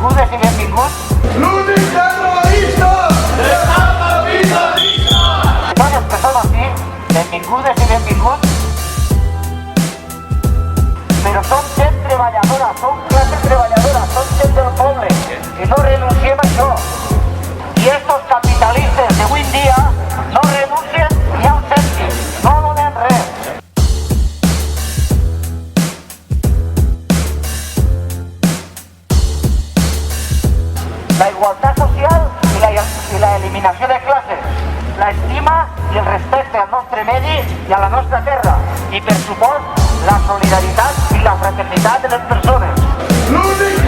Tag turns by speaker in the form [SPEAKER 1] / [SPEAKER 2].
[SPEAKER 1] benvingudes i benvinguts.
[SPEAKER 2] L'únic terrorista de la capitalista!
[SPEAKER 1] Tots els que som aquí, benvingudes i benvinguts. Però som gent treballadora, som classe treballadora, som gent del poble i no renunciem a això. I estos capitalistes d'avui en dia no renuncien ni a un cèntim, no donen res. La igualtat social i la eliminació de classes, l'estima i el respecte al nostre medi i a la nostra terra i, per supost, la solidaritat i la fraternitat de les persones.
[SPEAKER 2] L'únic